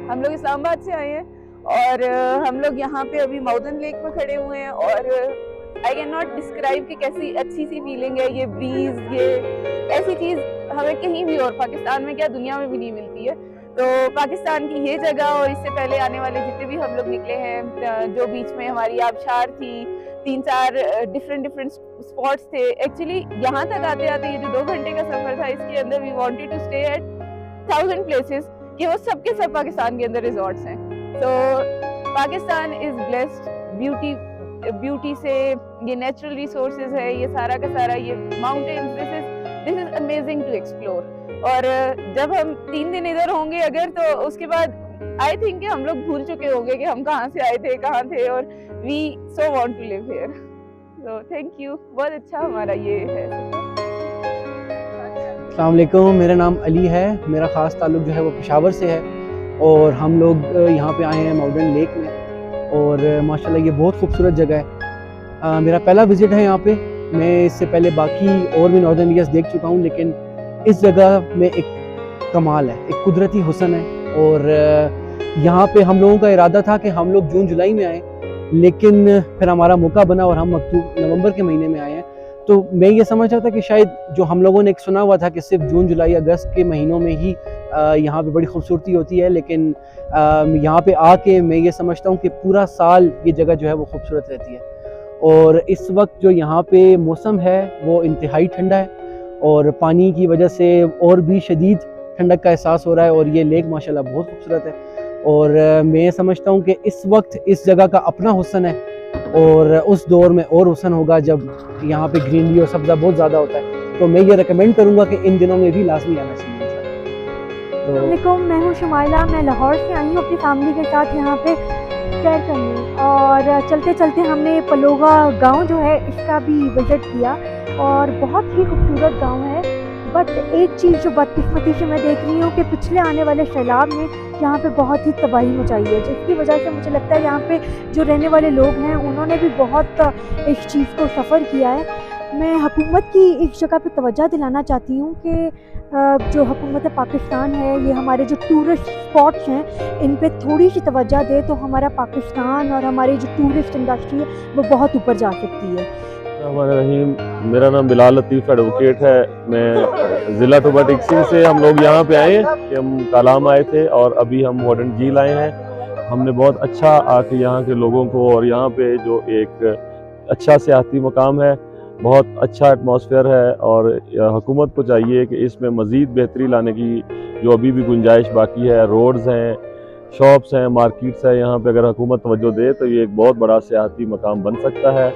हम लोग इस्लामाबाद से आए हैं और हम लोग यहाँ पे अभी माउदेन लेक में खड़े हुए हैं और आई कैन नॉट डिस्क्राइब कि कैसी अच्छी सी फीलिंग है। ये ब्रीज, ये ऐसी चीज हमें कहीं भी और पाकिस्तान में क्या दुनिया में भी नहीं मिलती है। तो पाकिस्तान की ये जगह और इससे पहले आने वाले जितने भी हम लोग निकले हैं, जो बीच में हमारी आबशार थी, 3-4 डिफरेंट स्पॉट्स थे। एक्चुअली यहाँ तक आते आते ये जो 2 घंटे का सफर था, इसके अंदर we wanted to stay at 1000 places कि वो सब के सब पाकिस्तान के अंदर रिजॉर्ट्स हैं। तो पाकिस्तान इज ब्लेस्ड ब्यूटी से, ये नेचुरल रिसोर्सेज है, ये सारा का सारा, ये mountains, this is amazing to explore. और जब हम 3 दिन इधर होंगे अगर, तो उसके बाद आई थिंक कि हम लोग भूल चुके होंगे कि हम कहाँ से आए थे, कहाँ थे, और we so want to live here. So thank you, बहुत अच्छा हमारा ये है। अस्सलाम वालेकुम, मेरा नाम अली है। मेरा ख़ास ताल्लुक़ जो है वो पेशावर से है और हम लोग यहाँ पे आए हैं माउदेन लेक में और माशाल्लाह ये बहुत खूबसूरत जगह है। मेरा पहला विज़िट है यहाँ पे। मैं इससे पहले बाकी और भी नॉर्दर्न एरियाज देख चुका हूँ, लेकिन इस जगह में एक कमाल है, एक कुदरती हुस्न है। और यहाँ पे हम लोगों का इरादा था कि हम लोग जून जुलाई में आएँ, लेकिन फिर हमारा मौका बना और हम नवंबर के महीने में आए हैं। तो मैं ये समझ रहा था कि शायद जो हम लोगों ने एक सुना हुआ था कि सिर्फ जून जुलाई अगस्त के महीनों में ही यहाँ पे बड़ी खूबसूरती होती है, लेकिन यहाँ पे आके मैं ये समझता हूँ कि पूरा साल ये जगह जो है वो खूबसूरत रहती है। और इस वक्त जो यहाँ पे मौसम है वो इंतहाई ठंडा है और पानी की वजह से और भी शदीद ठंडक का एहसास हो रहा है और ये लेक माशाल्लाह बहुत खूबसूरत है। और मैं समझता हूँ कि इस वक्त इस जगह का अपना हुस्न है और उस दौर में और हुस्न होगा जब यहाँ पे ग्रीनरी और सब्ज़ा बहुत ज़्यादा होता है। तो मैं ये रेकमेंड करूँगा कि इन दिनों में भी लाजमी आना चाहिए। तो मैं हूँ शुमाइला, मैं लाहौर से आई हूँ अपनी फैमिली के साथ यहाँ पे सैर करने, और चलते चलते हमने पलोगा गांव जो है इसका भी विज़िट किया और बहुत ही खूबसूरत गांव है। बट एक चीज़ जो बदकिस्मती से मैं देख रही हूँ कि पिछले आने वाले सैलाब ने यहाँ पे बहुत ही तबाही मचाई है, जिसकी वजह से मुझे लगता है यहाँ पे जो रहने वाले लोग हैं उन्होंने भी बहुत इस चीज़ को सफ़र किया है। मैं हुकूमत की इस जगह पे तवज्जो दिलाना चाहती हूँ कि जो हुकूमत पाकिस्तान है, ये हमारे जो टूरिस्ट स्पॉट्स हैं इन पे थोड़ी सी तवज्जो दे तो हमारा पाकिस्तान और हमारी जो टूरिस्ट इंडस्ट्री है वो बहुत ऊपर जा सकती है। मेरा नाम बिलाल लतीफ़ एडवोकेट है। मैं ज़िला टोबा टिक्सिंग से हम लोग यहाँ पे आए हैं कि हम कालाम आए थे और अभी हम मॉडर्न झील आए हैं। हमने बहुत अच्छा आके यहाँ के लोगों को, और यहाँ पे जो एक अच्छा सियाहती मकाम है, बहुत अच्छा एटमॉस्फेयर है और हुकूमत को चाहिए कि इसमें मज़ीद बेहतरी लाने की जो अभी भी गुंजाइश बाकी है। रोड्स हैं, शॉप्स हैं, मार्केट्स हैं, यहाँ पे अगर हुकूमत तवज्जो दे तो ये एक बहुत बड़ा सियाहती मकाम बन सकता है।